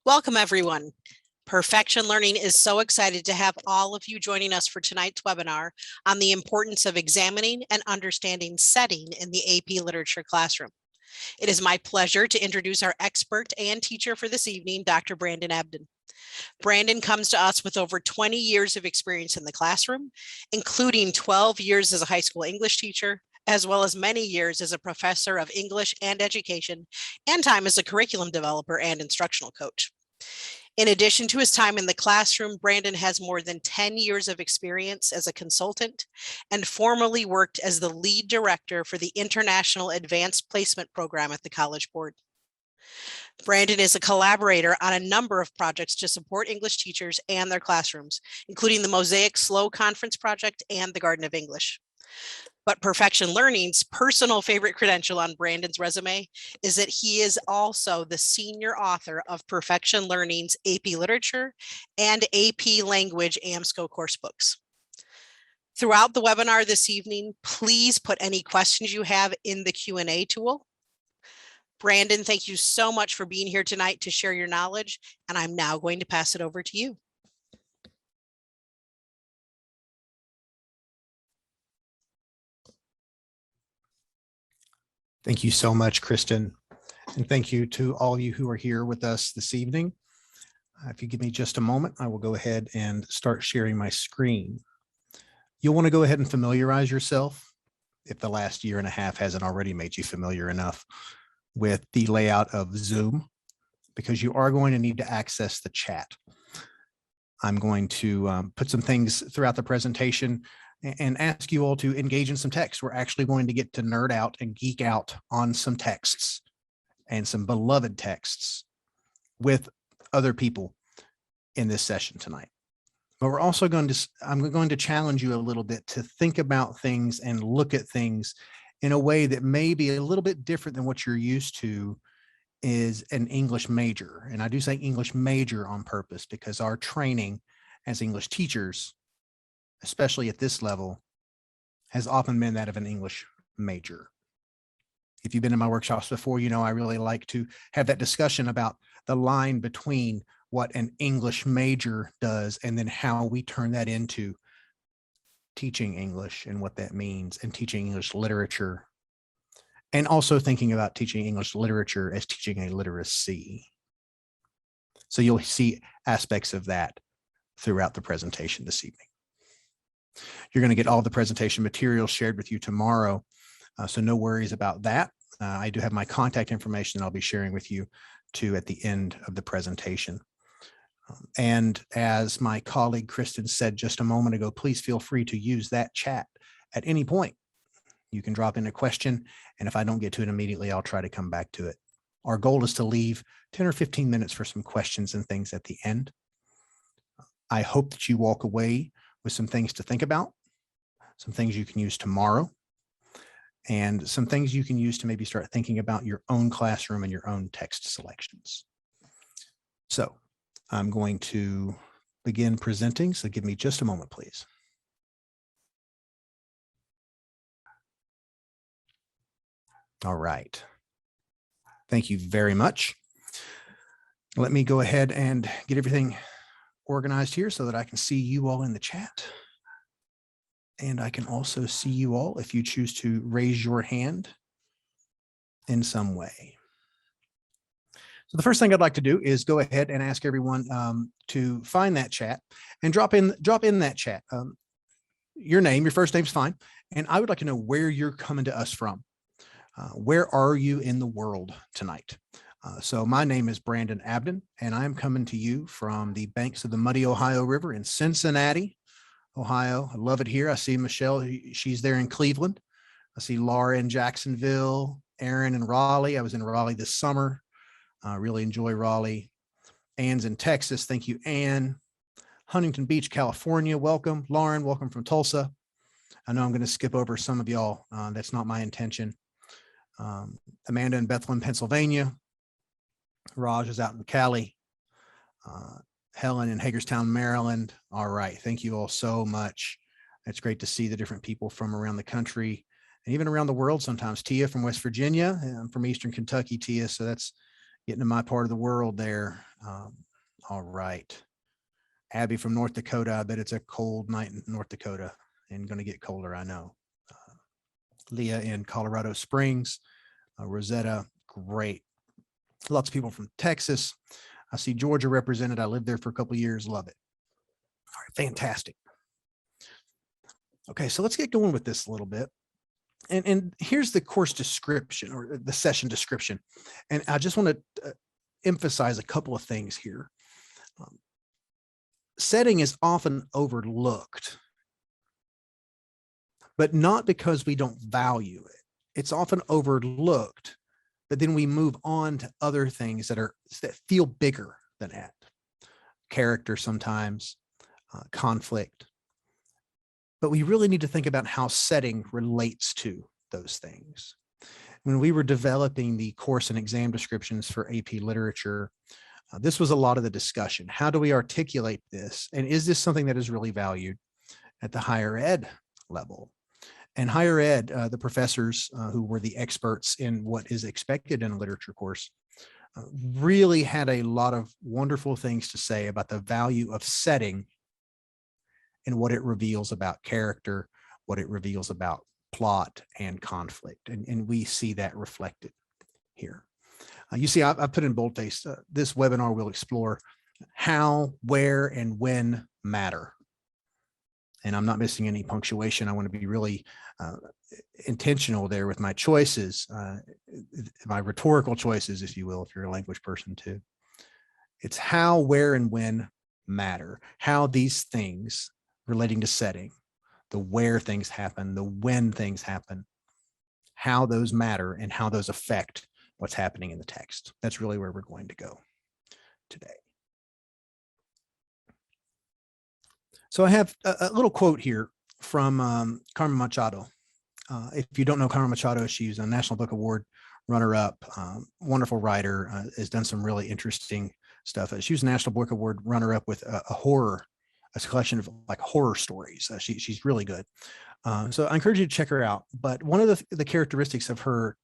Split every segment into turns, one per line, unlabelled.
Welcome, everyone. Perfection Learning is so excited to have all of you joining us for tonight's webinar on the importance of examining and understanding setting in the AP Literature classroom. It is my pleasure to introduce our expert and teacher for this evening, Dr. Brandon Abdon. Brandon comes to us with over 20 years of experience in the classroom, including 12 years as a high school English teacher, as well as many years as a professor of English and education, and time as a curriculum developer and instructional coach. In addition to his time in the classroom, Brandon has more than 10 years of experience as a consultant and formerly worked as the lead director for the International Advanced Placement Program at the College Board. Brandon is a collaborator on a number of projects to support English teachers and their classrooms, including the Mosaic Slow Conference Project and the Garden of English. But Perfection Learning's personal favorite credential on Brandon's resume is that he is also the senior author of Perfection Learning's AP Literature and AP Language AMSCO coursebooks. Throughout the webinar this evening, please put any questions you have in the Q&A tool. Brandon, thank you so much for being here tonight to share your knowledge, and I'm now going to pass it over to you.
Thank you so much, Kristen. And thank you to all of you who are here with us this evening. If you give me just a moment, I will go ahead and start sharing my screen. You'll want to go ahead and familiarize yourself, if the last year and a half hasn't already made you familiar enough, with the layout of Zoom, because you are going to need to access the chat. I'm going to put some things throughout the presentation and ask you all to engage in some text. We're actually going to get to nerd out and geek out on some texts and some beloved texts with other people in this session tonight. But we're also I'm going to challenge you a little bit to think about things and look at things in a way that may be a little bit different than what you're used to is an English major. And I do say English major on purpose because our training as English teachers, especially at this level, has often been that of an English major. If you've been in my workshops before, you know I really like to have that discussion about the line between what an English major does and then how we turn that into teaching English and what that means, and teaching English literature, and also thinking about teaching English literature as teaching a literacy. So you'll see aspects of that throughout the presentation this evening. You're going to get all the presentation materials shared with you tomorrow, so no worries about that. I do have my contact information that I'll be sharing with you too at the end of the presentation. And as my colleague Kristen said just a moment ago, please feel free to use that chat at any point. You can drop in a question, and if I don't get to it immediately, I'll try to come back to it. Our goal is to leave 10 or 15 minutes for some questions and things at the end. I hope that you walk away with some things to think about, some things you can use tomorrow, and some things you can use to maybe start thinking about your own classroom and your own text selections. So I'm going to begin presenting, so give me just a moment, please. All right. Thank you very much. Let me go ahead and get everything organized here so that I can see you all in the chat. And I can also see you all if you choose to raise your hand in some way. So the first thing I'd like to do is go ahead and ask everyone to find that chat and drop in that chat. Your name, your first name's fine. And I would like to know where you're coming to us from. Where are you in the world tonight? So my name is Brandon Abdon, and I'm coming to you from the banks of the muddy Ohio River in Cincinnati, Ohio. I love it here. I see Michelle, she's there in Cleveland. I see Laura in Jacksonville, Aaron in Raleigh. I was in Raleigh this summer. Really enjoy Raleigh. Anne's in Texas. Thank you, Anne. Huntington Beach, California. Welcome. Lauren, welcome from Tulsa. I know I'm going to skip over some of y'all. That's not my intention. Amanda in Bethlehem, Pennsylvania. Raj is out in Cali. Helen in Hagerstown, Maryland. All right. Thank you all so much. It's great to see the different people from around the country and even around the world sometimes. Tia from West Virginia, and I'm from Eastern Kentucky, Tia. So that's getting to my part of the world there. All right. Abby from North Dakota. I bet it's a cold night in North Dakota and going to get colder, I know. Leah in Colorado Springs. Rosetta, great. Lots of people from Texas. I see Georgia represented. I lived there for a couple of years. Love it. All right, fantastic. Okay, so let's get going with this a little bit. And here's the course description or the session description. And I just want to emphasize a couple of things here. Setting is often overlooked, but not because we don't value it. It's often overlooked, but then we move on to other things that feel bigger than that. Character sometimes, conflict. But we really need to think about how setting relates to those things. When we were developing the course and exam descriptions for AP Literature, this was a lot of the discussion. How do we articulate this? And is this something that is really valued at the higher ed level? And higher ed, the professors who were the experts in what is expected in a literature course, really had a lot of wonderful things to say about the value of setting and what it reveals about character, what it reveals about plot and conflict. And we see that reflected here. You see, I've put in boldface, this webinar will explore how, where, and when matter. And I'm not missing any punctuation. I want to be really intentional there with my choices, my rhetorical choices, if you will, if you're a language person too. It's how, where, and when matter, how these things relating to setting, the where things happen, the when things happen, how those matter and how those affect what's happening in the text. That's really where we're going to go today. So I have a little quote here from Carmen Machado. If you don't know Carmen Machado, she's a National Book Award runner-up, wonderful writer, has done some really interesting stuff. She was a National Book Award runner-up with a collection of like horror stories. She's really good. So I encourage you to check her out. But one of the characteristics of her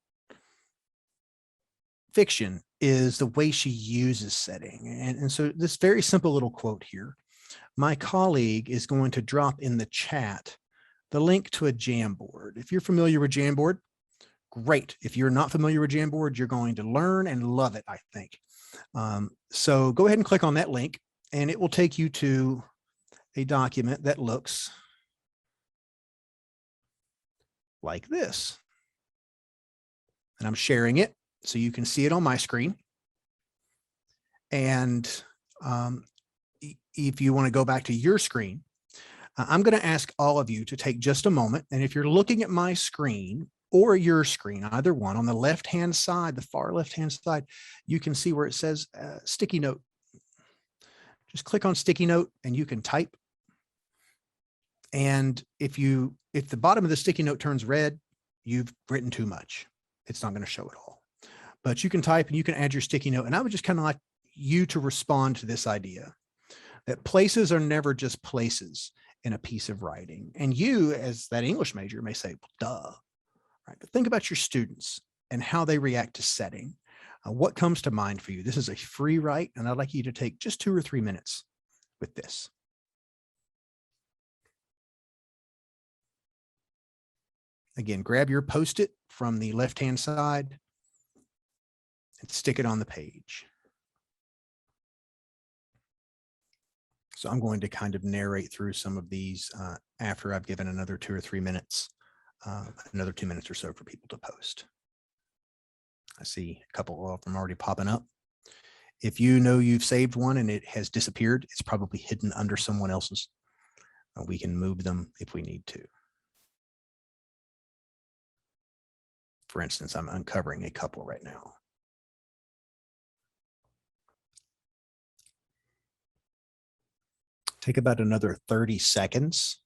fiction is the way she uses setting. And so this very simple little quote here. My colleague is going to drop in the chat the link to a Jamboard. If you're familiar with Jamboard, great. If you're not familiar with Jamboard, you're going to learn and love it, I think. So go ahead and click on that link and it will take you to a document that looks like this. And I'm sharing it so you can see it on my screen. And if you want to go back to your screen, I'm going to ask all of you to take just a moment. And if you're looking at my screen or your screen, either one, on the left-hand side, the far left-hand side, you can see where it says sticky note. Just click on sticky note and you can type. And if the bottom of the sticky note turns red, you've written too much. It's not going to show it all. But you can type and you can add your sticky note. And I would just kind of like you to respond to this idea that places are never just places in a piece of writing. And you, as that English major, may say, well, duh, right? But think about your students and how they react to setting. What comes to mind for you? This is a free write, and I'd like you to take just 2 or 3 minutes with this. Again, grab your Post-it from the left-hand side and stick it on the page. So I'm going to kind of narrate through some of these after I've given another 2 or 3 minutes, another 2 minutes or so for people to post. I see a couple of them already popping up. If you know you've saved one and it has disappeared, it's probably hidden under someone else's. We can move them if we need to. For instance, I'm uncovering a couple right now. Take about another 30 seconds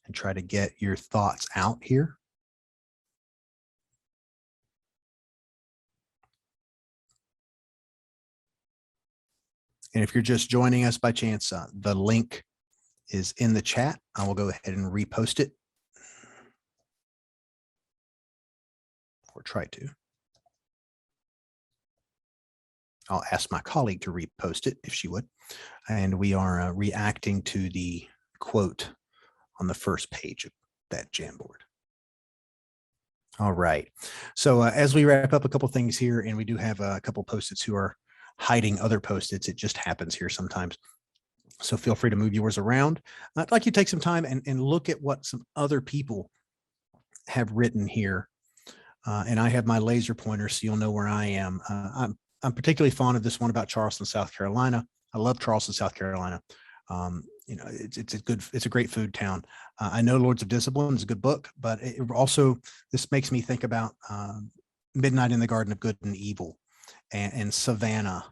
and try to get your thoughts out here. And if you're just joining us by chance, the link is in the chat. I will go ahead and repost it. Or try to. I'll ask my colleague to repost it if she would. And we are reacting to the quote on the first page of that Jamboard. All right. So as we wrap up a couple things here, and we do have a couple Post-its who are hiding other Post-its. It just happens here sometimes. So feel free to move yours around. I'd like you to take some time and look at what some other people have written here. And I have my laser pointer, so you'll know where I am. I'm particularly fond of this one about Charleston, South Carolina. I love Charleston, South Carolina. You know, it's a great food town. I know Lords of Discipline is a good book, but it also, this makes me think about Midnight in the Garden of Good and Evil and Savannah.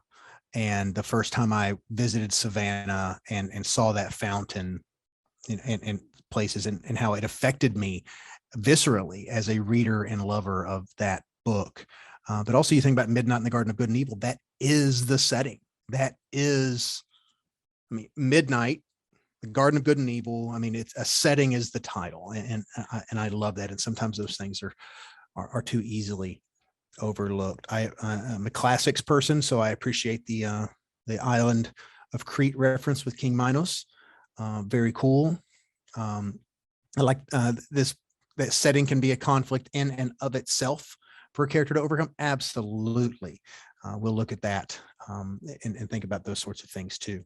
And the first time I visited Savannah and saw that fountain and places and how it affected me viscerally as a reader and lover of that book. But also you think about Midnight in the Garden of Good and Evil, that is the setting. That is, I mean, midnight, the Garden of Good and Evil. I mean, it's a setting is the title, and I love that. And sometimes those things are too easily overlooked. I'm a classics person, so I appreciate the island of Crete reference with King Minos. Very cool. I like this. That setting can be a conflict in and of itself for a character to overcome. Absolutely. We'll look at that and think about those sorts of things too.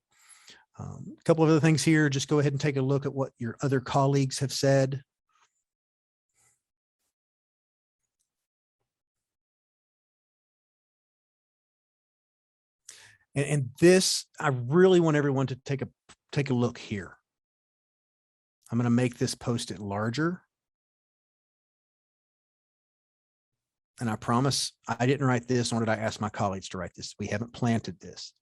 A couple of other things here. Just go ahead and take a look at what your other colleagues have said. And this, I really want everyone to take a look here. I'm going to make this Post-it larger. And I promise I didn't write this, nor did I ask my colleagues to write this. We haven't planted this.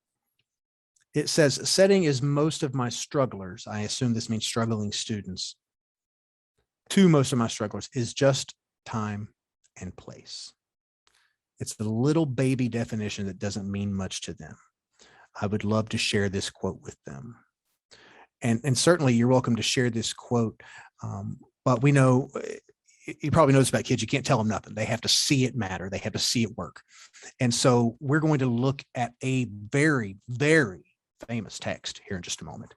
It says, setting is most of my strugglers. I assume this means struggling students. To most of my strugglers is just time and place. It's the little baby definition that doesn't mean much to them. I would love to share this quote with them. And certainly you're welcome to share this quote. But we know, you probably know this about kids, you can't tell them nothing. They have to see it matter. They have to see it work. And so we're going to look at a very, very famous text here in just a moment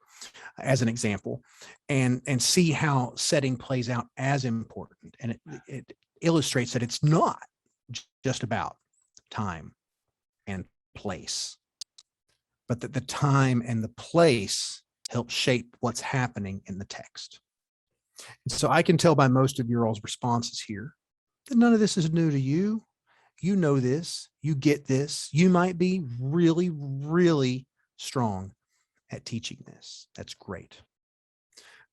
as an example and see how setting plays out as important. And it illustrates that it's not just about time and place, but that the time and the place help shape what's happening in the text. And so I can tell by most of your all's responses here that none of this is new to you. You know this, you get this. You might be really, really strong at teaching this. That's great.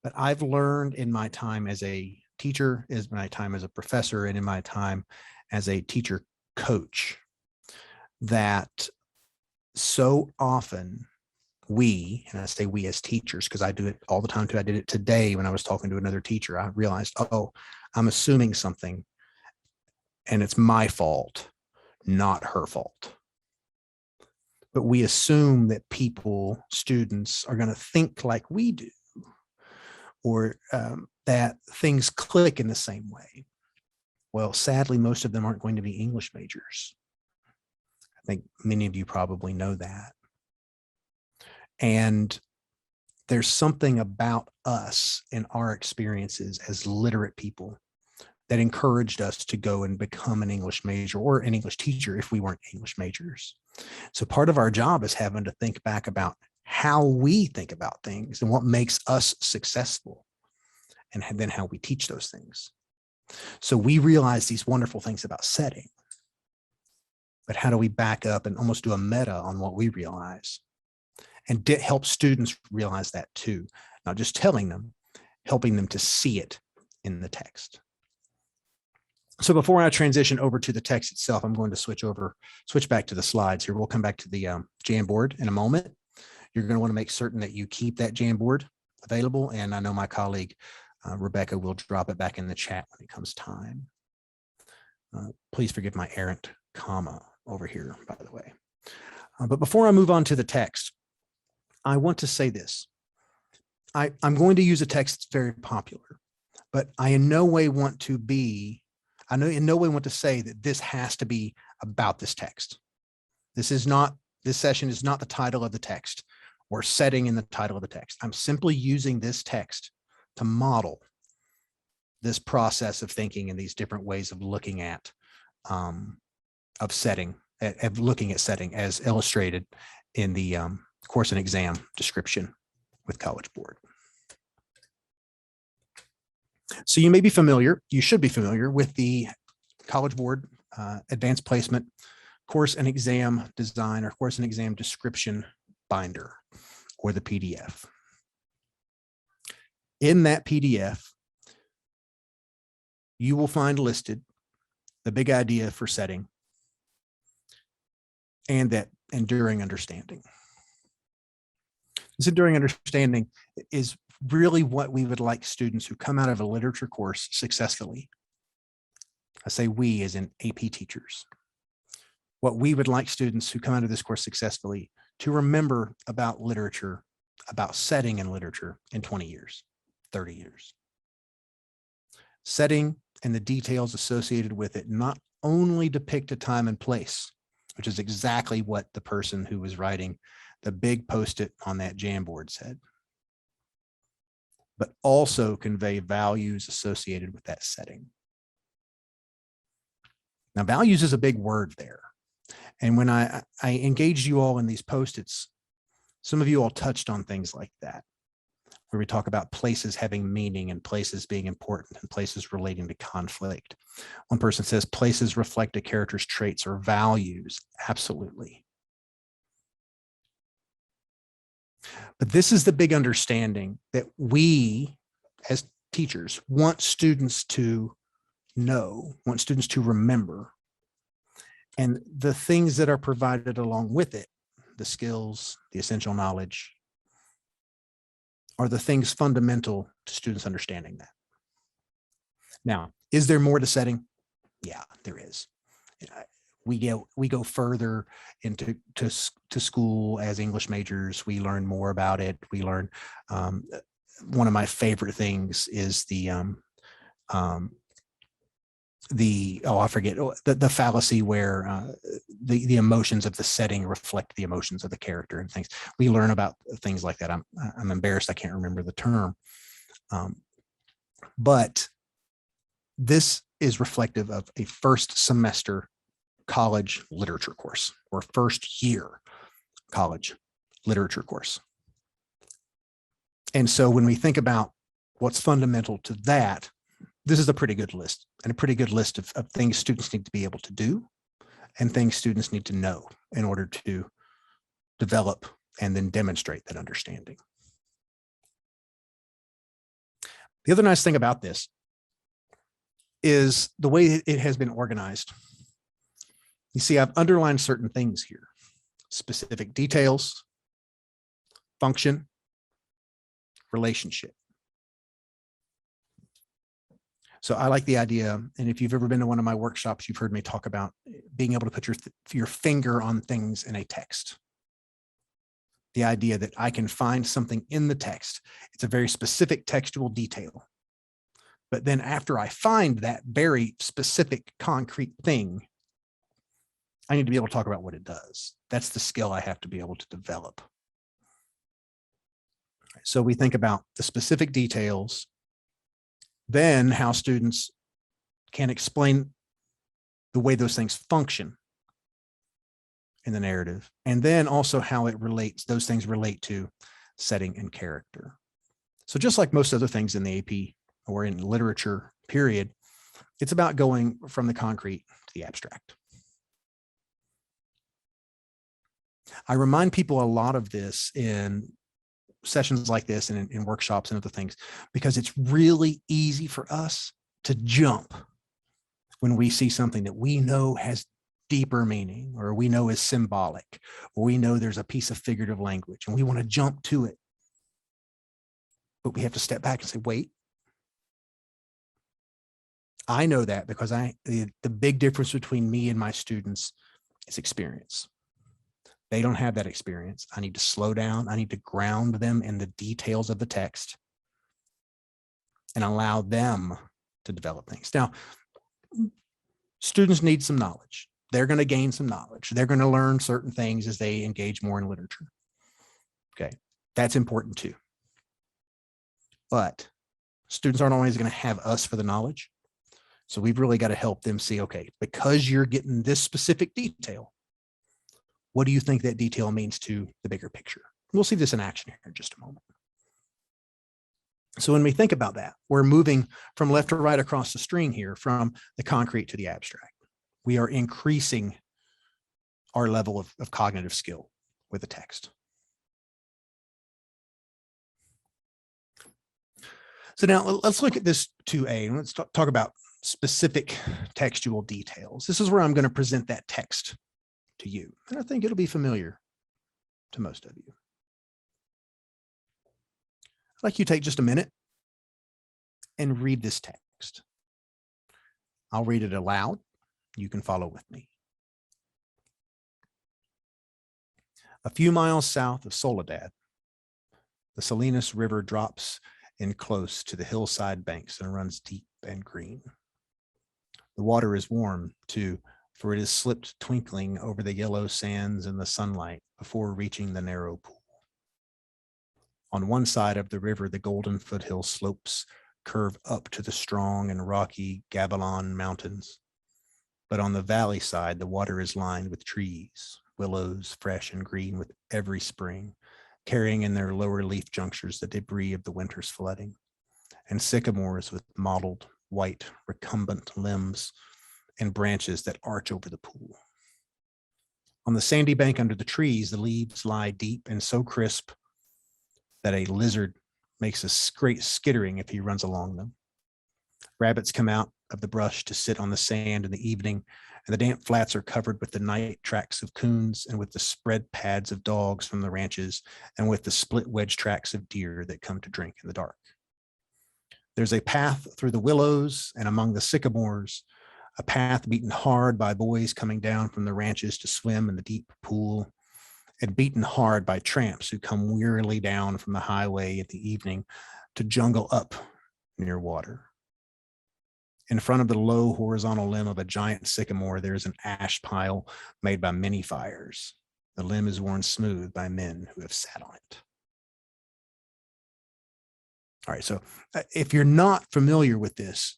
But I've learned in my time as a teacher, in my time as a professor, and in my time as a teacher coach, that so often we, and I say we as teachers, because I do it all the time too. I did it today when I was talking to another teacher. I realized, oh, I'm assuming something and it's my fault, not her fault. But we assume that people, students, are going to think like we do, or that things click in the same way. Well, sadly, most of them aren't going to be English majors. I think many of you probably know that. And there's something about us and our experiences as literate people that encouraged us to go and become an English major or an English teacher if we weren't English majors. So part of our job is having to think back about how we think about things and what makes us successful, and then how we teach those things. So we realize these wonderful things about setting, but how do we back up and almost do a meta on what we realize and help students realize that too, not just telling them, helping them to see it in the text. So before I transition over to the text itself, I'm going to switch back to the slides here. We'll come back to the Jamboard in a moment. You're going to want to make certain that you keep that Jamboard available. And I know my colleague, Rebecca, will drop it back in the chat when it comes time. Please forgive my errant comma over here, by the way. But before I move on to the text, I want to say this. I'm going to use a text that's very popular, but I in no way want to say that this has to be about this text. This is not This session is not the title of the text or setting in the title of the text. I'm simply using this text to model this process of thinking and these different ways of looking at of setting, of looking at setting as illustrated in the course and exam description with College Board. So you may be familiar, you should be familiar with the College Board Advanced Placement Course and Exam Design or Course and Exam Description Binder, or the PDF. In that PDF, you will find listed the big idea for setting and that enduring understanding. This enduring understanding is really what we would like students who come out of a literature course successfully. I say we as in AP teachers. What we would like students who come out of this course successfully to remember about literature, about setting in literature in 20 years, 30 years. Setting and the details associated with it not only depict a time and place, which is exactly what the person who was writing the big post-it on that Jamboard said, but also convey values associated with that setting. Now, values is a big word there. And when I engaged you all in these post-its, some of you all touched on things like that, where we talk about places having meaning and places being important and places relating to conflict. One person says places reflect a character's traits or values. Absolutely. But this is the big understanding that we as teachers want students to know, want students to remember. And the things that are provided along with it, the skills, the essential knowledge, are the things fundamental to students understanding that. Now, is there more to setting? Yeah, there is. We go further into school as English majors. We learn more about it. We learn. One of my favorite things is the fallacy where the emotions of the setting reflect the emotions of the character and things. We learn about things like that. I'm embarrassed I can't remember the term, but this is reflective of a first semester college literature course or first year college literature course. And so when we think about what's fundamental to that, this is a pretty good list, and a pretty good list of things students need to be able to do and things students need to know in order to develop and then demonstrate that understanding. The other nice thing about this is the way it has been organized. You see, I've underlined certain things here: specific details, function, relationship. So I like the idea, and if you've ever been to one of my workshops, you've heard me talk about being able to put your finger on things in a text. The idea that I can find something in the text. It's a very specific textual detail. But then after I find that very specific concrete thing, I need to be able to talk about what it does. That's the skill I have to be able to develop. So we think about the specific details, then how students can explain the way those things function in the narrative, and then also how it relates, those things relate to setting and character. So just like most other things in the AP or in literature, period, it's about going from the concrete to the abstract. I remind people a lot of this in sessions like this and in workshops and other things, because it's really easy for us to jump when we see something that we know has deeper meaning, or we know is symbolic, or we know there's a piece of figurative language and we want to jump to it. But we have to step back and say, wait, I know that because the big difference between me and my students is experience. They don't have that experience. I need to slow down. I need to ground them in the details of the text and allow them to develop things. Now, students need some knowledge. They're going to gain some knowledge. They're going to learn certain things as they engage more in literature. Okay, that's important too. But students aren't always going to have us for the knowledge. So we've really got to help them see, okay, because you're getting this specific detail, what do you think that detail means to the bigger picture? We'll see this in action here in just a moment. So when we think about that, we're moving from left to right across the string here, from the concrete to the abstract. We are increasing our level of cognitive skill with the text. So now let's look at this 2A and let's talk about specific textual details. This is where I'm going to present that text to you. And I think it'll be familiar to most of you. I'd like you to take just a minute and read this text. I'll read it aloud. You can follow with me. A few miles south of Soledad, the Salinas River drops in close to the hillside banks and runs deep and green. The water is warm, too, for it has slipped twinkling over the yellow sands in the sunlight before reaching the narrow pool. On one side of the river, the golden foothill slopes curve up to the strong and rocky Gavilan Mountains. But on the valley side, the water is lined with trees, willows fresh and green with every spring, carrying in their lower leaf junctures the debris of the winter's flooding, and sycamores with mottled, white, recumbent limbs and branches that arch over the pool. On the sandy bank under the trees, the leaves lie deep and so crisp that a lizard makes a great skittering if he runs along them. Rabbits come out of the brush to sit on the sand in the evening, and the damp flats are covered with the night tracks of coons and with the spread pads of dogs from the ranches and with the split wedge tracks of deer that come to drink in the dark. There's a path through the willows and among the sycamores, a path beaten hard by boys coming down from the ranches to swim in the deep pool, and beaten hard by tramps who come wearily down from the highway at the evening to jungle up near water. In front of the low horizontal limb of a giant sycamore, there is an ash pile made by many fires. The limb is worn smooth by men who have sat on it. All right, so if you're not familiar with this,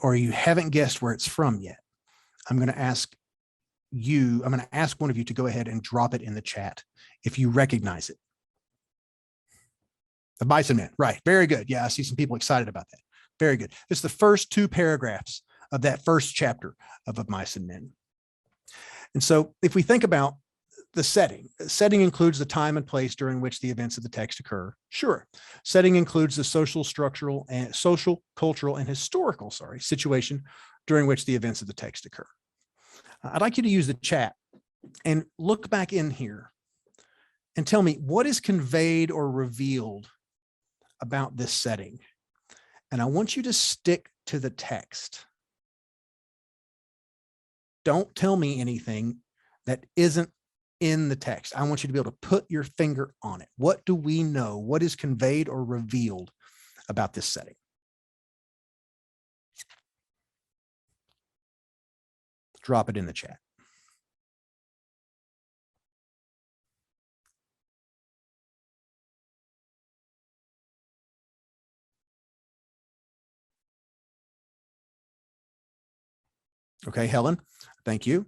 or you haven't guessed where it's from yet, I'm going to ask one of you to go ahead and drop it in the chat if you recognize it. The Bison Man, right? Very good. Yeah, I see some people excited about that. Very good. It's the first 2 paragraphs of that first chapter of Mice and Men. And so if we think about the setting includes the time and place during which the events of the text occur. Sure. Setting includes the social, cultural, and historical, situation during which the events of the text occur. I'd like you to use the chat and look back in here and tell me what is conveyed or revealed about this setting. And I want you to stick to the text. Don't tell me anything that isn't in the text. I want you to be able to put your finger on it. What do we know? What is conveyed or revealed about this setting? Drop it in the chat. Okay, Helen, thank you.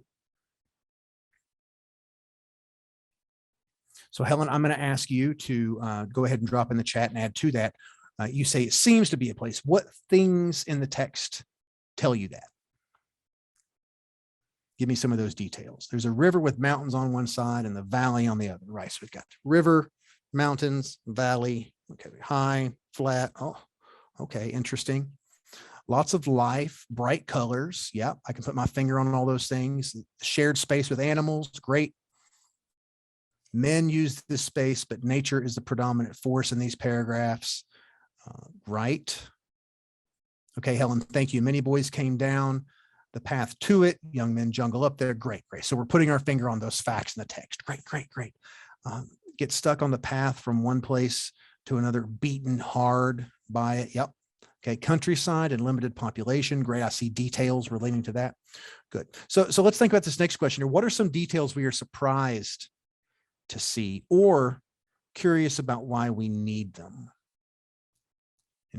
So Helen, I'm going to ask you to go ahead and drop in the chat and add to that. You say it seems to be a place. What things in the text tell you that? Give me some of those details. There's a river with mountains on one side and the valley on the other. Right, so we've got river, mountains, valley. Okay, high, flat. Oh, okay, interesting. Lots of life, bright colors. Yeah, I can put my finger on all those things. Shared space with animals, great. Men use this space, but nature is the predominant force in these paragraphs. Right. Okay, Helen, thank you. Many boys came down the path to it. Young men jungle up there. Great, great. So we're putting our finger on those facts in the text. Great, great, great. Get stuck on the path from one place to another, beaten hard by it. Yep. Okay, countryside and limited population. Great. I see details relating to that. Good. So let's think about this next question here. What are some details we are surprised to see or curious about why we need them?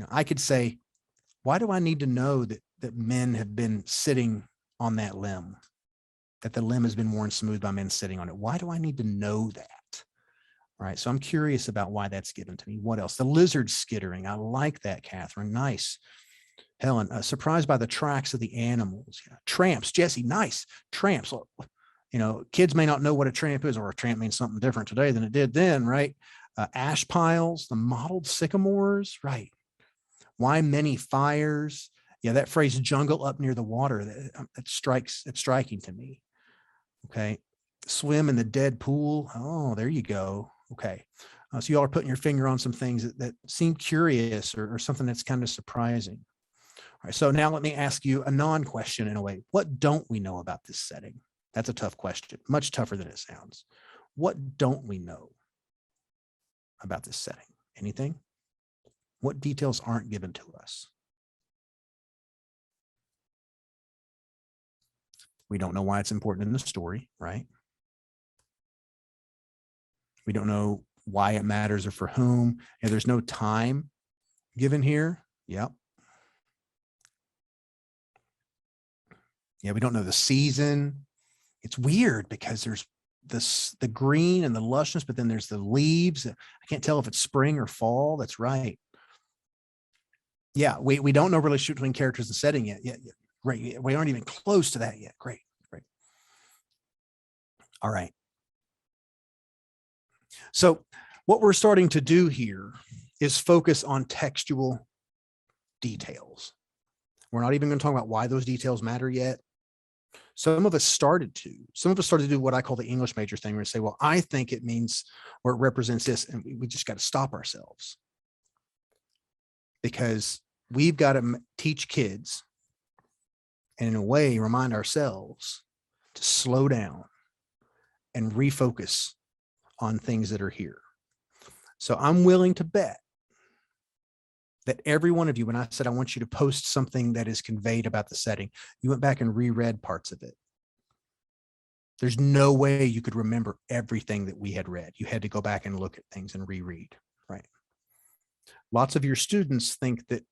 I could say, why do I need to know that men have been sitting on that limb, that the limb has been worn smooth by men sitting on it? Why do I need to know that? All right. So I'm curious about why that's given to me. What else? The lizard skittering. I like that, Catherine. Nice. Helen, surprised by the tracks of the animals. Yeah. Tramps. Jesse, nice. Tramps. Kids may not know what a tramp is, or a tramp means something different today than it did then, right? Ash piles, the mottled sycamores, right? Why many fires? Yeah, that phrase jungle up near the water, it's striking to me. Okay. Swim in the dead pool. Oh, there you go. Okay. So y'all are putting your finger on some things that seem curious or something that's kind of surprising. All right. So now let me ask you a non-question in a way. What don't we know about this setting? That's a tough question, much tougher than it sounds. What don't we know about this setting? Anything? What details aren't given to us? We don't know why it's important in the story, right? We don't know why it matters or for whom. And there's no time given here. Yep. Yeah, we don't know the season. It's weird because there's the green and the lushness, but then there's the leaves. I can't tell if it's spring or fall. That's right. Yeah, we don't know relationship between characters and setting yet. Yeah, great. We aren't even close to that yet. Great. All right. So what we're starting to do here is focus on textual details. We're not even going to talk about why those details matter yet. Some of us started to do what I call the English major thing, where we say, well, I think it means, or it represents this, and we just got to stop ourselves, because we've got to teach kids and in a way remind ourselves to slow down and refocus on things that are here. So I'm willing to bet that every one of you, when I said I want you to post something that is conveyed about the setting, you went back and reread parts of it. There's no way you could remember everything that we had read. You had to go back and look at things and reread, right? Lots of your students think that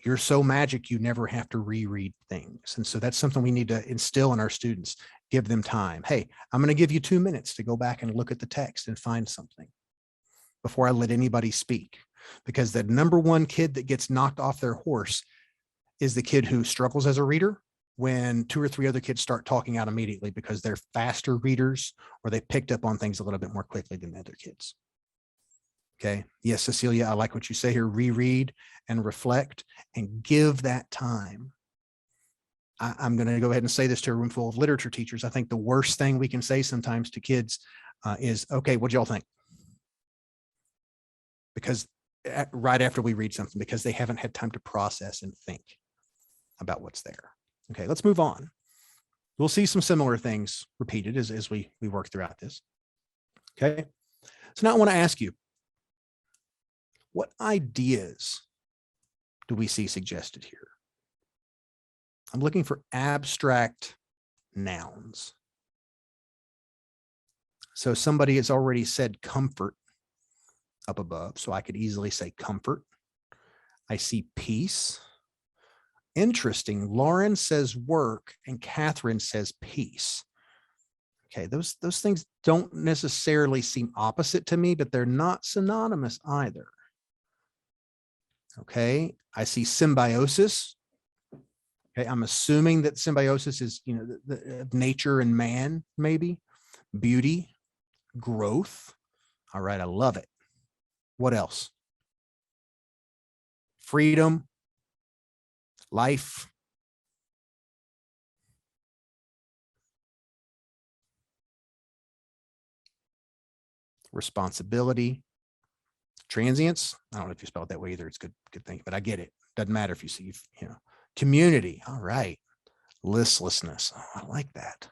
you're so magic, you never have to reread things. And so that's something we need to instill in our students. Give them time. Hey, I'm going to give you 2 minutes to go back and look at the text and find something before I let anybody speak. Because the number one kid that gets knocked off their horse is the kid who struggles as a reader when 2 or 3 other kids start talking out immediately because they're faster readers or they picked up on things a little bit more quickly than the other kids. Okay. Yes, Cecilia, I like what you say here. Reread and reflect and give that time. I'm going to go ahead and say this to a room full of literature teachers. I think the worst thing we can say sometimes to kids is, okay, what do y'all think? Because right after we read something, because they haven't had time to process and think about what's there. Okay, let's move on. We'll see some similar things repeated as we work throughout this. Okay, so now I want to ask you, what ideas do we see suggested here? I'm looking for abstract nouns. So somebody has already said comfort up above, so I could easily say comfort. I see peace. Interesting. Lauren says work and Catherine says peace. Okay, those things don't necessarily seem opposite to me, but they're not synonymous either. Okay, I see symbiosis. Okay, I'm assuming that symbiosis is, the nature and man, maybe. Beauty, growth. All right, I love it. What else? Freedom, life. Responsibility, transience. I don't know if you spell it that way either. It's good thing, but I get it. Doesn't matter if you see, community. All right. Listlessness. Oh, I like that.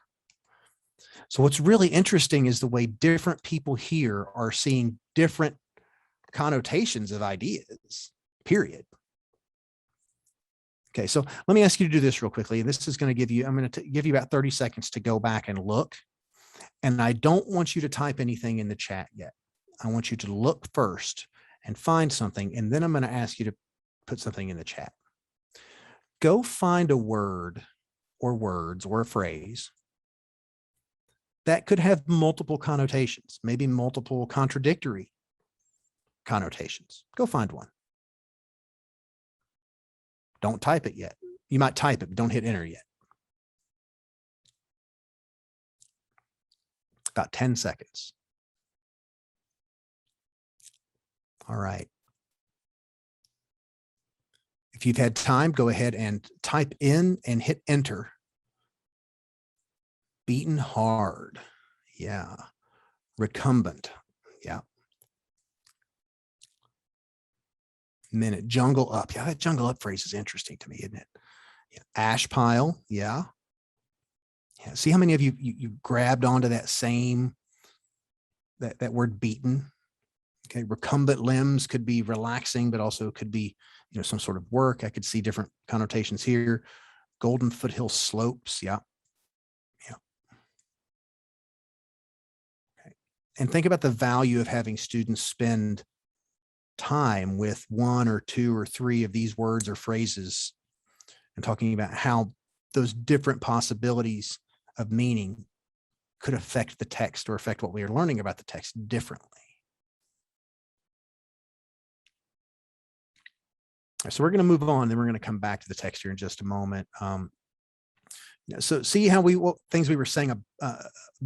So what's really interesting is the way different people here are seeing different connotations of ideas, period. Okay, so let me ask you to do this real quickly. This is going to give you, I'm going to give you about 30 seconds to go back and look. And I don't want you to type anything in the chat yet. I want you to look first and find something, and then I'm going to ask you to put something in the chat. Go find a word or words or a phrase that could have multiple connotations, maybe multiple contradictory connotations. Go find one. Don't type it yet. You might type it, but don't hit enter yet. About 10 seconds. All right. If you've had time, go ahead and type in and hit enter. Beaten hard. Yeah. Recumbent. Yeah. Minute. Jungle up. Yeah, that jungle up phrase is interesting to me, isn't it? Yeah. Ash pile. Yeah. Yeah. See how many of you grabbed onto that same, that word beaten. Okay. Recumbent limbs could be relaxing, but also could be, some sort of work. I could see different connotations here. Golden foothill slopes. Yeah. Yeah. Okay. And think about the value of having students spend time with one or two or three of these words or phrases and talking about how those different possibilities of meaning could affect the text or affect what we are learning about the text differently. So we're going to move on, then we're going to come back to the text here in just a moment. So see how what things we were saying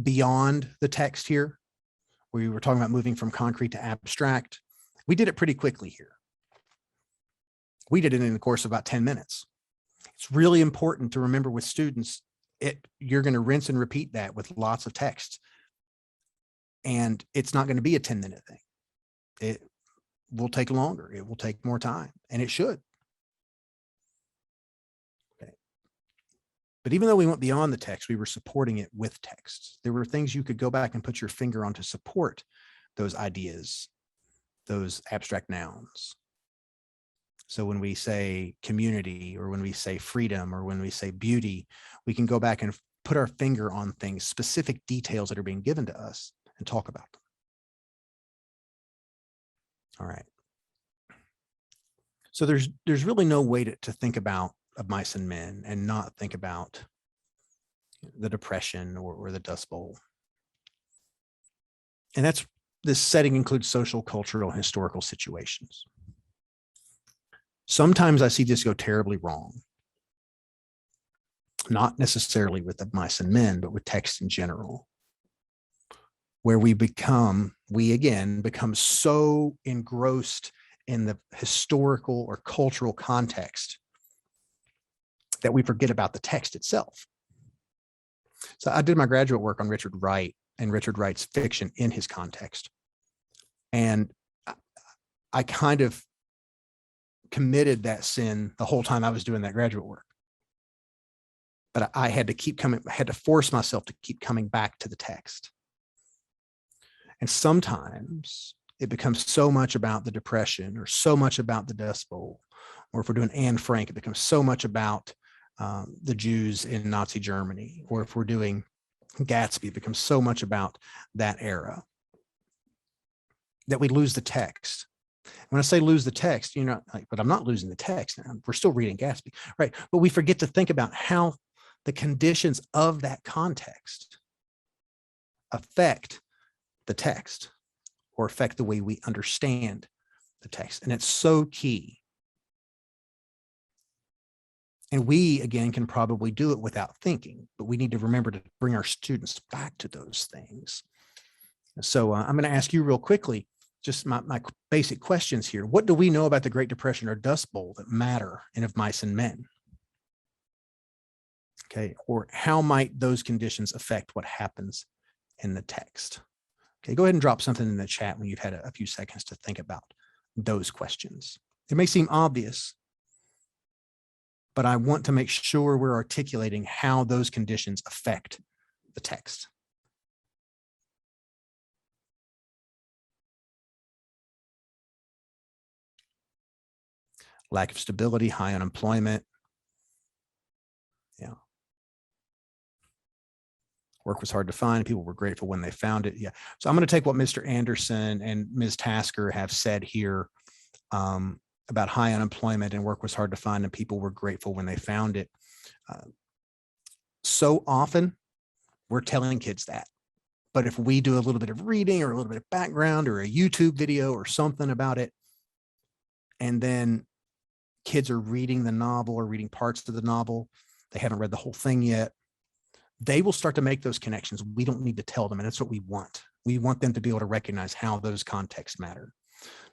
beyond the text here, where we were talking about moving from concrete to abstract. We did it pretty quickly here. We did it in the course of about 10 minutes. It's really important to remember with students, you're going to rinse and repeat that with lots of text. And it's not going to be a 10-minute thing. It will take longer. It will take more time, and it should. Okay. But even though we went beyond the text, we were supporting it with text. There were things you could go back and put your finger on to support those ideas, those abstract nouns. So when we say community, or when we say freedom, or when we say beauty, we can go back and put our finger on things, specific details that are being given to us, and talk about them. All right. So there's really no way to think about Of Mice and Men and not think about the Depression or the Dust Bowl. And this setting includes social, cultural, and historical situations. Sometimes I see this go terribly wrong. Not necessarily with Of Mice and Men, but with text in general, where we again become so engrossed in the historical or cultural context that we forget about the text itself. So I did my graduate work on Richard Wright and Richard Wright's fiction in his context. And I kind of committed that sin the whole time I was doing that graduate work. But I had to force myself to keep coming back to the text. And sometimes it becomes so much about the Depression, or so much about the Dust Bowl, or if we're doing Anne Frank, it becomes so much about the Jews in Nazi Germany, or if we're doing Gatsby, it becomes so much about that era that we lose the text. When I say lose the text, but I'm not losing the text. We're still reading Gatsby, right? But we forget to think about how the conditions of that context affect the text, or affect the way we understand the text. And it's so key. And we, again, can probably do it without thinking, but we need to remember to bring our students back to those things. So I'm going to ask you real quickly, just my basic questions here. What do we know about the Great Depression or Dust Bowl that matter in Of Mice and Men? Okay, or how might those conditions affect what happens in the text? Okay, go ahead and drop something in the chat when you've had a few seconds to think about those questions. It may seem obvious, but I want to make sure we're articulating how those conditions affect the text. Lack of stability, high unemployment, Yeah. Work was hard to find. People were grateful when they found it. Yeah. So I'm going to take what Mr. Anderson and Ms. Tasker have said here about high unemployment and work was hard to find and people were grateful when they found it. So often we're telling kids that. But if we do a little bit of reading or a little bit of background or a YouTube video or something about it, and then kids are reading the novel or reading parts of the novel, they haven't read the whole thing yet, they will start to make those connections. We don't need to tell them, and that's what we want. We want them to be able to recognize how those contexts matter.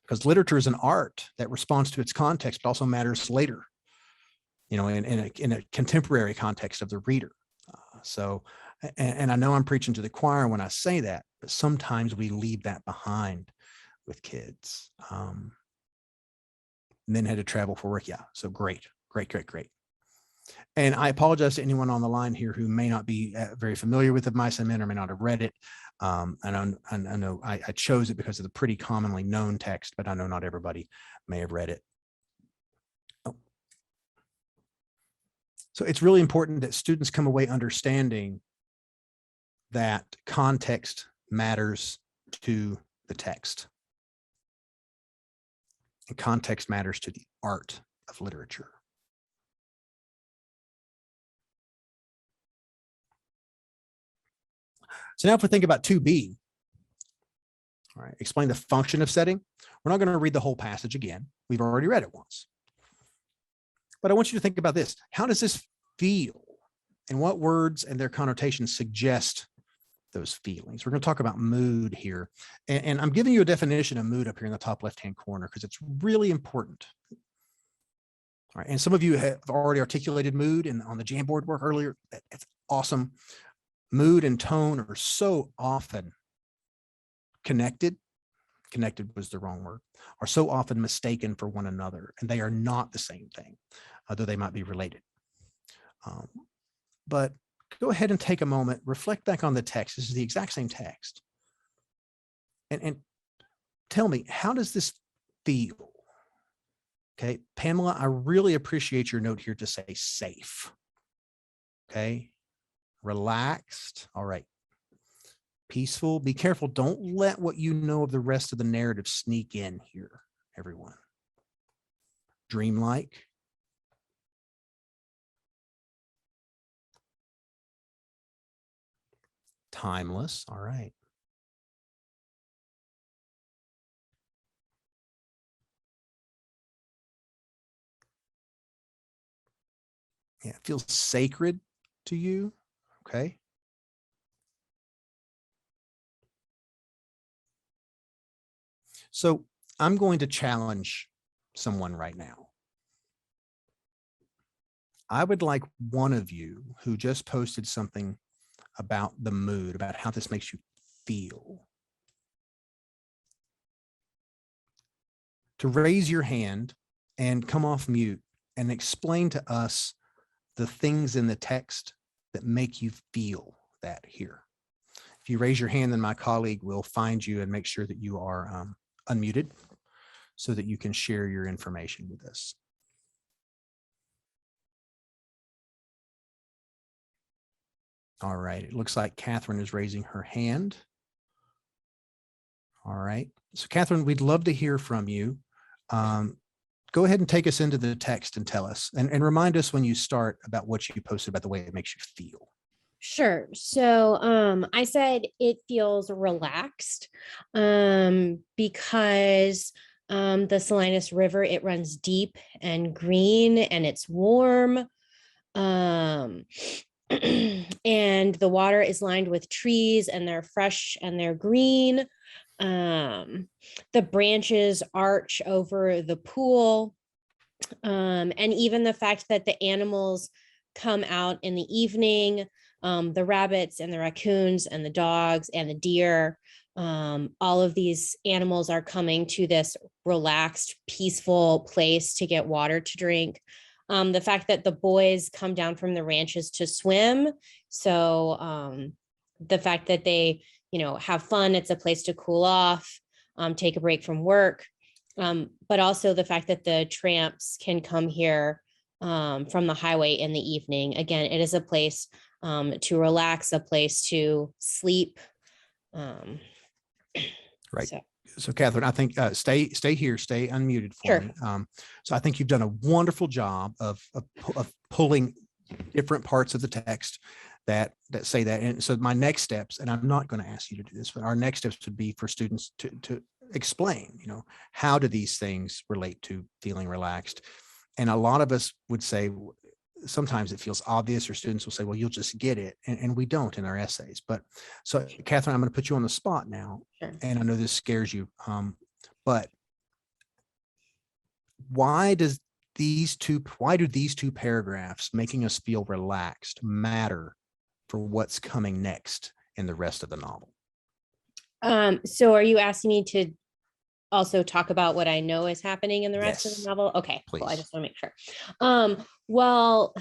Because literature is an art that responds to its context, but also matters later, you know, in a contemporary context of the reader. And I know I'm preaching to the choir when I say that, but sometimes we leave that behind with kids. And then had to travel for work. Yeah, so great. And I apologize to anyone on the line here who may not be very familiar with the Mice and Men or may not have read it. And I know I chose it because of the pretty commonly known text, but I know not everybody may have read it. Oh. So it's really important that students come away understanding that context matters to the text. And context matters to the art of literature. So now if we think about 2B, all right, explain the function of setting. We're not going to read the whole passage again. We've already read it once. But I want you to think about this. How does this feel? And what words and their connotations suggest those feelings? We're going to talk about mood here. And I'm giving you a definition of mood up here in the top left-hand corner because it's really important. All right, and some of you have already articulated mood on the Jamboard work earlier. That's awesome. Mood and tone are so often connected was the wrong word, are so often mistaken for one another, and they are not the same thing, though they might be related. But go ahead and take a moment, reflect back on the text. This is the exact same text. And tell me, how does this feel? Okay, Pamela, I really appreciate your note here to say safe. Okay, relaxed. All right. Peaceful. Be careful. Don't let what you know of the rest of the narrative sneak in here, everyone. Dreamlike. Timeless. All right. Yeah, it feels sacred to you. Okay. So I'm going to challenge someone right now. I would like one of you who just posted something about the mood, about how this makes you feel, to raise your hand and come off mute and explain to us the things in the text that make you feel that here. If you raise your hand, then my colleague will find you and make sure that you are unmuted so that you can share your information with us. All right, it looks like Catherine is raising her hand. All right, so Catherine, we'd love to hear from you. Go ahead and take us into the text and tell us, and remind us when you start about what you posted about the way it makes you feel.
Sure. So I said it feels relaxed because the Salinas River, it runs deep and green and it's warm. And the water is lined with trees and they're fresh and they're green. The branches arch over the pool. And even the fact that the animals come out in the evening, the rabbits and the raccoons and the dogs and the deer, all of these animals are coming to this relaxed, peaceful place to get water to drink. The fact that the boys come down from the ranches to swim. So the fact that they, have fun, it's a place to cool off, take a break from work. But also the fact that the tramps can come here from the highway in the evening. Again, it is a place to relax, a place to sleep.
Right.
So,
So Catherine, I think stay here, stay unmuted for
Sure.
me. So I think you've done a wonderful job of pulling different parts of the text that say that. And so my next steps, and I'm not going to ask you to do this, but our next steps would be for students to explain, how do these things relate to feeling relaxed? And a lot of us would say, sometimes it feels obvious, or students will say, well, you'll just get it. And we don't in our essays. But so Catherine, I'm going to put you on the spot now.
Sure.
And I know this scares you. But why do these two paragraphs making us feel relaxed matter for what's coming next in the rest of the novel?
So are you asking me to also talk about what I know is happening in the rest of
Yes,
the novel? Okay,
please.
cool. I just want to make sure. Well,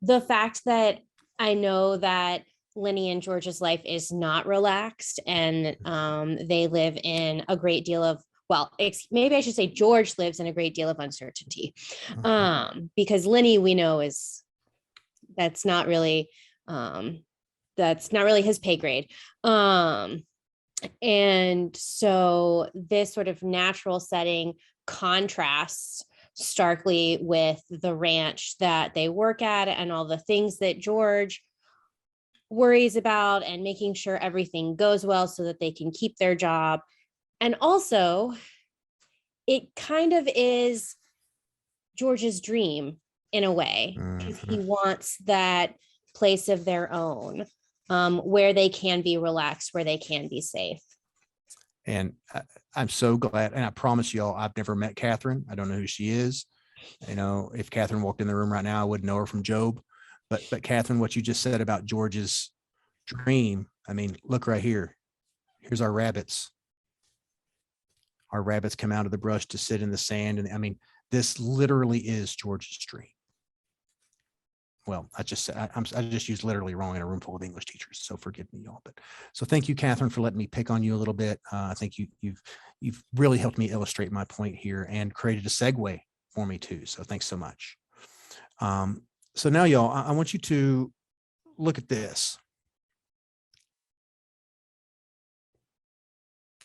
the fact that I know that Lenny and George's life is not relaxed, and they live in a great deal of, well, maybe I should say George lives in a great deal of uncertainty. Because Lenny, we know, that's not really his pay grade. And so this sort of natural setting contrasts starkly with the ranch that they work at and all the things that George worries about, and making sure everything goes well so that they can keep their job. And also, it kind of is George's dream in a way, because he wants that place of their own, where they can be relaxed, where they can be safe.
And I'm so glad. And I promise y'all, I've never met Catherine. I don't know who she is. If Catherine walked in the room right now, I wouldn't know her from Job. But Catherine, what you just said about George's dream, I mean, look right here. Here's our rabbits. Our rabbits come out of the brush to sit in the sand. And I mean, this literally is George's dream. Well, I just used literally wrong in a room full of English teachers, so forgive me, y'all. But so thank you, Catherine, for letting me pick on you a little bit. I think you've really helped me illustrate my point here and created a segue for me too. So thanks so much. So now, y'all, I want you to look at this.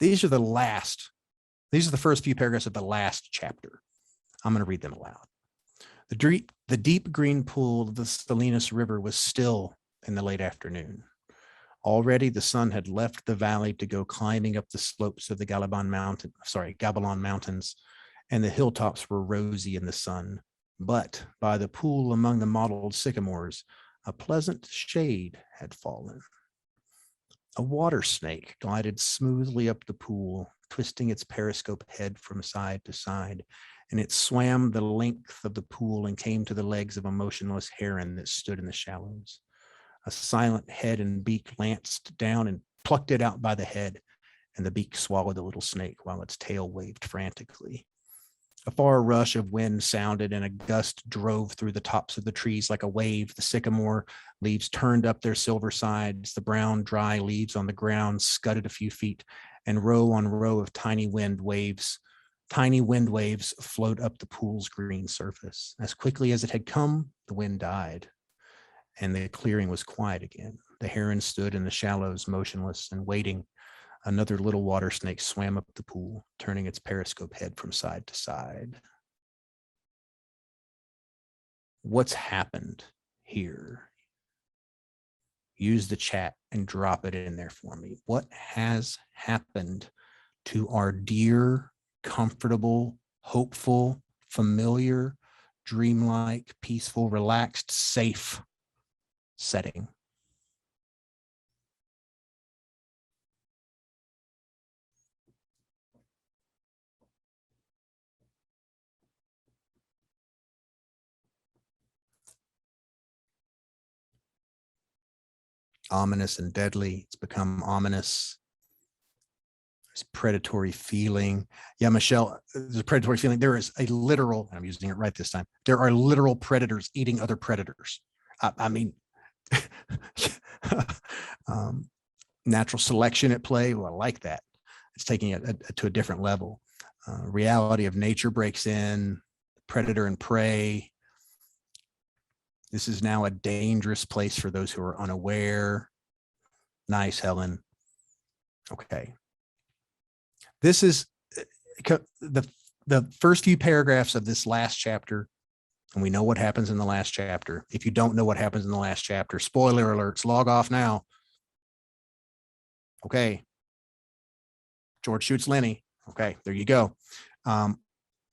These are the first few paragraphs of the last chapter. I'm going to read them aloud. The deep green pool of the Listlessness River was still in the late afternoon. Already the sun had left the valley to go climbing up the slopes of the Gabalon Mountains, and the hilltops were rosy in the sun. But by the pool among the mottled sycamores, a pleasant shade had fallen. A water snake glided smoothly up the pool, twisting its periscope head from side to side, and it swam the length of the pool and came to the legs of a motionless heron that stood in the shallows. A silent head and beak lanced down and plucked it out by the head, and the beak swallowed the little snake while its tail waved frantically. A far rush of wind sounded, and a gust drove through the tops of the trees like a wave. The sycamore leaves turned up their silver sides. The brown, dry leaves on the ground scudded a few feet, and row on row of tiny wind waves float up the pool's green surface. As quickly as it had come, the wind died, and the clearing was quiet again. The heron stood in the shallows, motionless and waiting. Another little water snake swam up the pool, turning its periscope head from side to side. What's happened here? Use the chat and drop it in there for me. What has happened to our dear, comfortable, hopeful, familiar, dreamlike, peaceful, relaxed, safe setting? Ominous and deadly. It's become ominous. There's predatory feeling. Yeah, Michelle, there's a predatory feeling. There is a literal, I'm using it right this time, there are literal predators eating other predators. I mean, natural selection at play. Well, I like that. It's taking it to a different level. Reality of nature breaks in, predator and prey. This is now a dangerous place for those who are unaware. Nice, Helen. Okay. This is the first few paragraphs of this last chapter, and we know what happens in the last chapter. If you don't know what happens in the last chapter, spoiler alerts, log off now. Okay. George shoots Lenny. Okay, there you go.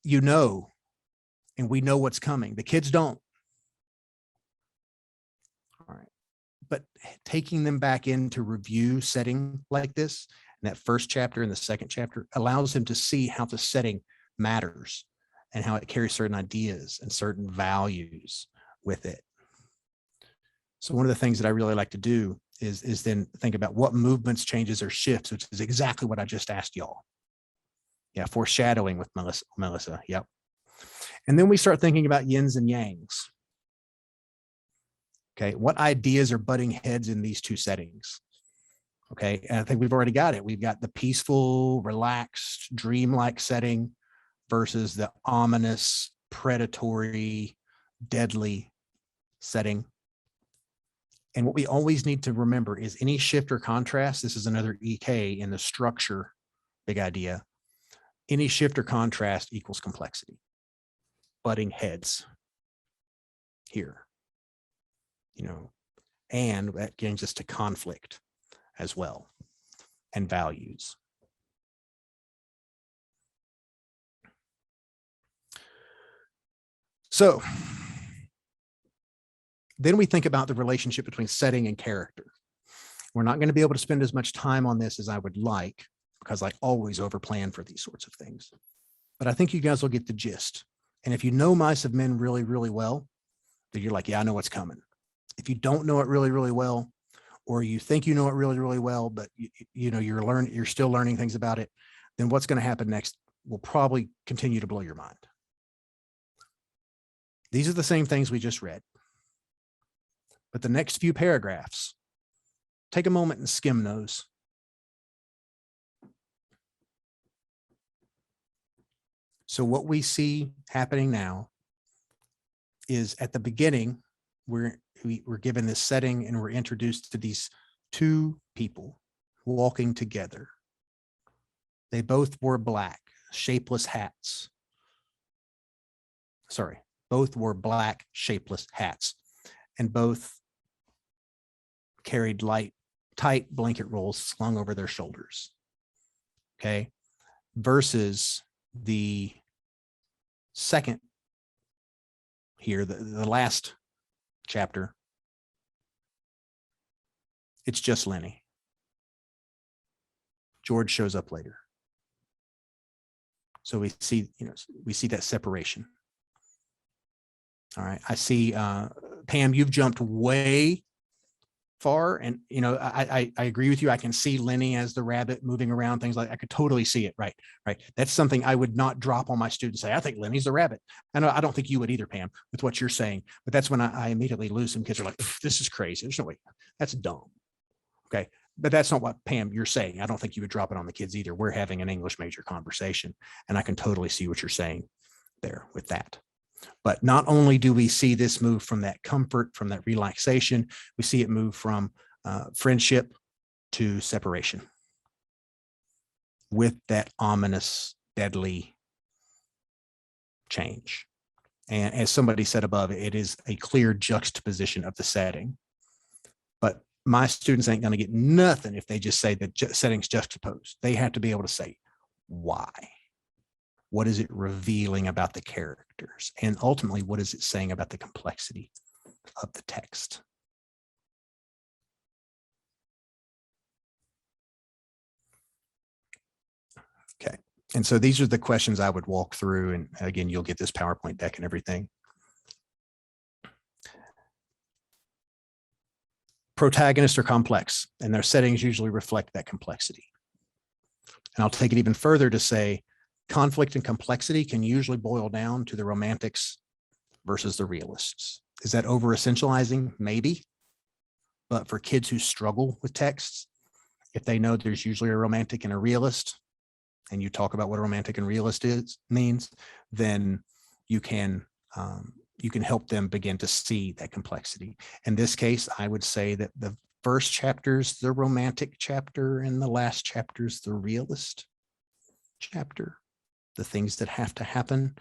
You know, and we know what's coming. The kids don't. All right. But taking them back into review setting like this, in that first chapter and the second chapter, allows them to see how the setting matters and how it carries certain ideas and certain values with it. So one of the things that I really like to do is then think about what movements, changes, or shifts, which is exactly what I just asked y'all. Yeah, foreshadowing with Melissa. Yep. And then we start thinking about yins and yangs. Okay, what ideas are butting heads in these two settings? Okay, and I think we've already got it. We've got the peaceful, relaxed, dreamlike setting versus the ominous, predatory, deadly setting. And what we always need to remember is any shift or contrast, this is another EK in the structure, big idea. Any shift or contrast equals complexity. Butting heads here, you know, and that brings us to conflict as well and values. So then we think about the relationship between setting and character. We're not going to be able to spend as much time on this as I would like, because I always overplan for these sorts of things. But I think you guys will get the gist. And if you know Mice of Men really, really well, then you're like, yeah, I know what's coming. If you don't know it really, really well, or you think you know it really, really well, but you know, you're still learning things about it, then what's going to happen next will probably continue to blow your mind. These are the same things we just read. But the next few paragraphs, take a moment and skim those. So what we see happening now is at the beginning, we're given this setting and we're introduced to these two people walking together. They both wore black, shapeless hats. Sorry, both wore black, shapeless hats, and both carried tight blanket rolls slung over their shoulders. Okay, versus the second here, the last chapter, it's just Lenny. George shows up later. So we see that separation. All right, I see Pam, you've jumped way far, and I agree with you. I can see Lenny as the rabbit moving around, things like I could totally see it. Right. That's something I would not drop on my students. Say, I think Lenny's the rabbit. I don't think you would either, Pam, with what you're saying. But that's when I immediately lose some kids are like, this is crazy. There's no way. That's dumb. Okay. But that's not what, Pam, you're saying. I don't think you would drop it on the kids either. We're having an English major conversation, and I can totally see what you're saying there with that. But not only do we see this move from that comfort, from that relaxation, we see it move from friendship to separation with that ominous, deadly change. And as somebody said above, it is a clear juxtaposition of the setting. But my students ain't going to get nothing if they just say the setting's juxtaposed. They have to be able to say why. What is it revealing about the characters? And ultimately, what is it saying about the complexity of the text? Okay. And so these are the questions I would walk through. And again, you'll get this PowerPoint deck and everything. Protagonists are complex, and their settings usually reflect that complexity. And I'll take it even further to say conflict and complexity can usually boil down to the romantics versus the realists. Is that over essentializing? Maybe. But for kids who struggle with texts, if they know there's usually a romantic and a realist, and you talk about what a romantic and realist means, then you can you can help them begin to see that complexity. In this case, I would say that the first chapter is the romantic chapter and the last chapter is the realist chapter. The things that have to happen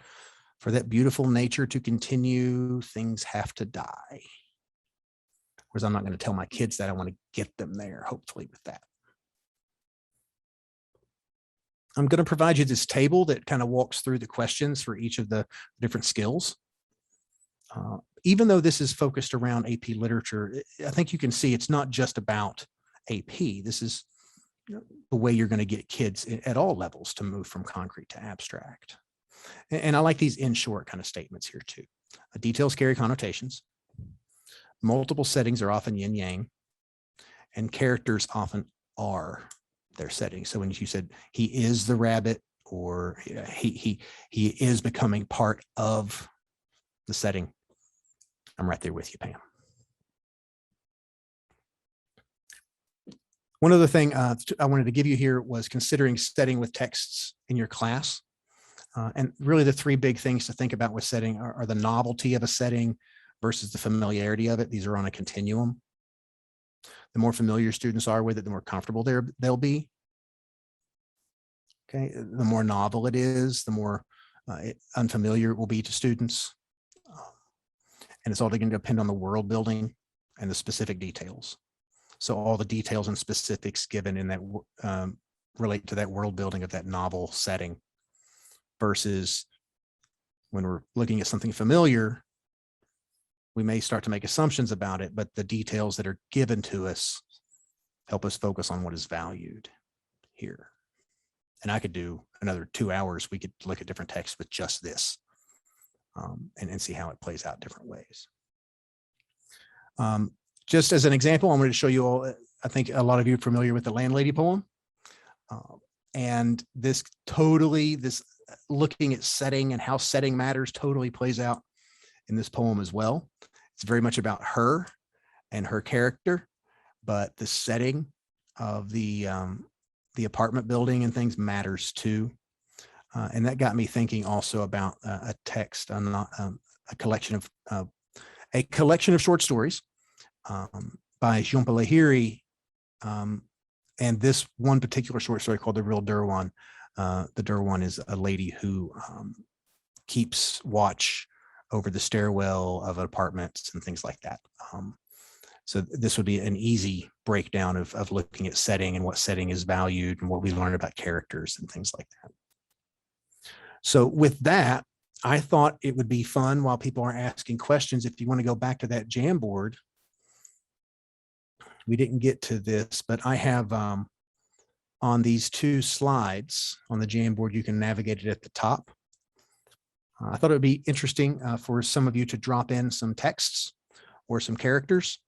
for that beautiful nature to continue, things have to die. Whereas I'm not going to tell my kids that. I want to get them there, hopefully, with that. I'm going to provide you this table that kind of walks through the questions for each of the different skills. Even though this is focused around AP literature, I think you can see it's not just about AP. This is the way you're going to get kids at all levels to move from concrete to abstract. And I like these in short kind of statements here too. Details carry connotations. Multiple settings are often yin yang, and characters often are their setting. So when you said he is the rabbit, or he is becoming part of the setting, I'm right there with you, Pam. One other thing I wanted to give you here was considering setting with texts in your class. And really the three big things to think about with setting are the novelty of a setting versus the familiarity of it. These are on a continuum. The more familiar students are with it, the more comfortable they'll be. Okay, the more novel it is, the more unfamiliar it will be to students. And it's all going to depend on the world building and the specific details. So all the details and specifics given in that relate to that world building of that novel setting, versus when we're looking at something familiar, we may start to make assumptions about it, but the details that are given to us help us focus on what is valued here. And I could do another 2 hours. We could look at different texts with just this and see how it plays out different ways. Just as an example, I'm going to show you all, I think a lot of you are familiar with the Landlady poem. And this looking at setting and how setting matters totally plays out in this poem as well. It's very much about her and her character, but the setting of the apartment building and things matters too. And that got me thinking also about a text, a collection of short stories by Jean-Paul Lahiri. And this one particular short story called The Real Derwan. The Derwan is a lady who keeps watch over the stairwell of apartments and things like that. So this would be an easy breakdown of looking at setting and what setting is valued and what we learn about characters and things like that. So with that, I thought it would be fun while people are asking questions. If you want to go back to that Jamboard, we didn't get to this, but I have on these 2 slides on the Jamboard, you can navigate it at the top. I thought it would be interesting for some of you to drop in some texts or some characters.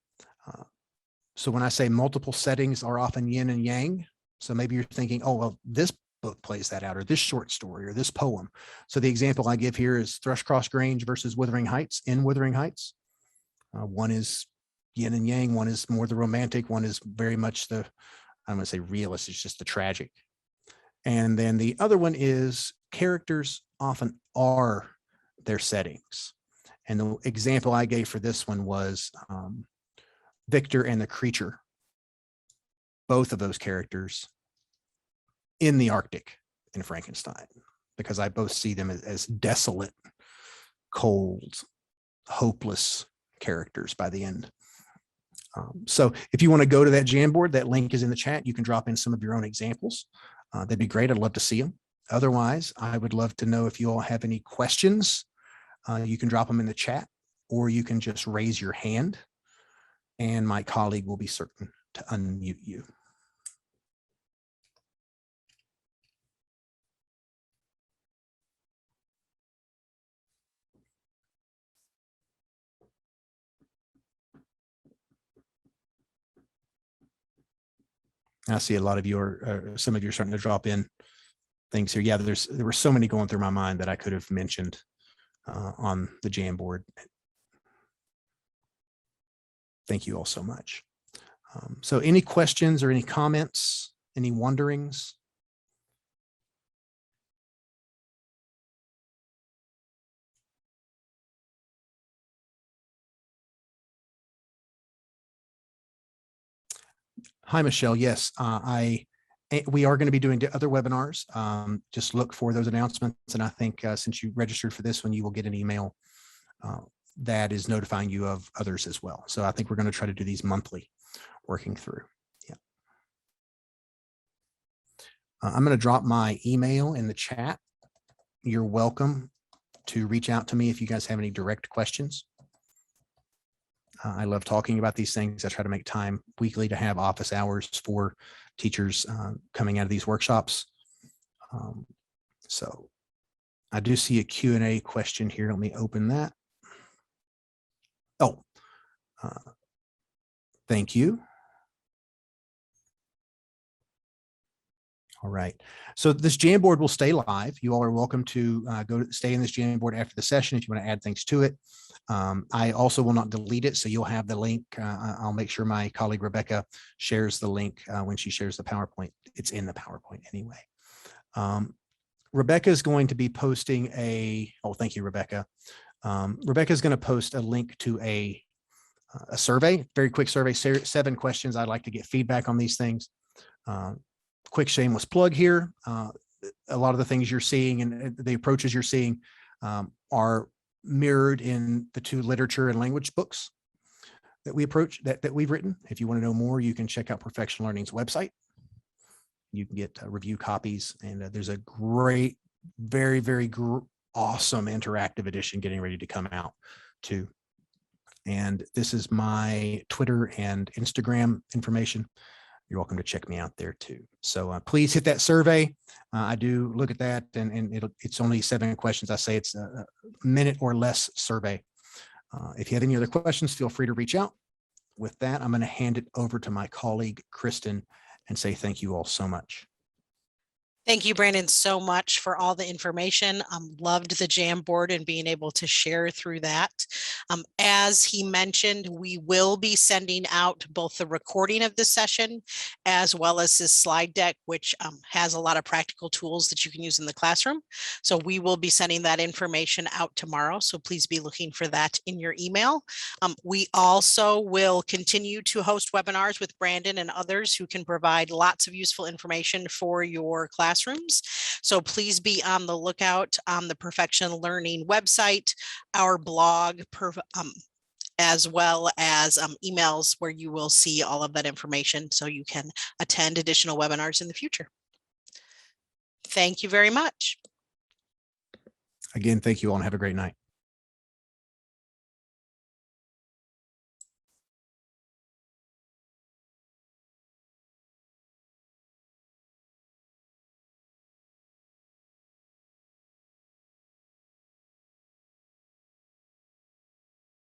So when I say multiple settings are often yin and yang, so maybe you're thinking, oh, well, this book plays that out, or this short story, or this poem. So the example I give here is Thrushcross Grange versus Wuthering Heights. In Wuthering Heights, one is yin and yang, one is more the romantic, one is very much the, I'm going to say realist, it's just the tragic. And then the other one is characters often are their settings. And the example I gave for this one was Victor and the Creature, both of those characters in the Arctic in Frankenstein, because I both see them as desolate, cold, hopeless characters by the end. So if you want to go to that Jamboard, that link is in the chat. You can drop in some of your own examples. That'd be great. I'd love to see them. Otherwise, I would love to know if you all have any questions. You can drop them in the chat, or you can just raise your hand and my colleague will be certain to unmute you. I see a lot of you are, some of you are starting to drop in things here. Yeah, there were so many going through my mind that I could have mentioned on the Jamboard. Thank you all so much. So any questions or any comments, any wonderings? Hi, Michelle. Yes, we are going to be doing other webinars. Just look for those announcements. And I think since you registered for this one, you will get an email that is notifying you of others as well. So I think we're going to try to do these monthly, working through. Yeah. I'm going to drop my email in the chat. You're welcome to reach out to me if you guys have any direct questions. I love talking about these things. I try to make time weekly to have office hours for teachers coming out of these workshops. So I do see a Q&A question here. Let me open that. Oh, thank you. All right. So this Jamboard will stay live. You all are welcome to stay in this Jamboard after the session if you want to add things to it. I also will not delete it, so you'll have the link. I'll make sure my colleague Rebecca shares the link when she shares the PowerPoint. It's in the PowerPoint anyway. Rebecca is going to be posting thank you, Rebecca. Rebecca is going to post a link to a survey, very quick survey, 7 questions. I'd like to get feedback on these things. Quick shameless plug here. A lot of the things you're seeing and the approaches you're seeing are mirrored in the 2 literature and language books that we've written. If you want to know more, you can check out Perfection Learning's website. You can get review copies, and there's a great, very, very awesome interactive edition getting ready to come out too. And this is my Twitter and Instagram information. You're welcome to check me out there too. So please hit that survey. I do look at that, and it's only 7 questions. I say it's a minute or less survey. If you have any other questions, feel free to reach out. With that, I'm going to hand it over to my colleague, Kristen, and say thank you all so much.
Thank you, Brandon, so much for all the information. Loved the Jamboard and being able to share through that. As he mentioned, we will be sending out both the recording of this session as well as his slide deck, which has a lot of practical tools that you can use in the classroom. So we will be sending that information out tomorrow. So please be looking for that in your email. We also will continue to host webinars with Brandon and others who can provide lots of useful information for your classrooms. So please be on the lookout on the Perfection Learning website, our blog, as well as emails where you will see all of that information so you can attend additional webinars in the future. Thank you very much.
Again, thank you all and have a great night.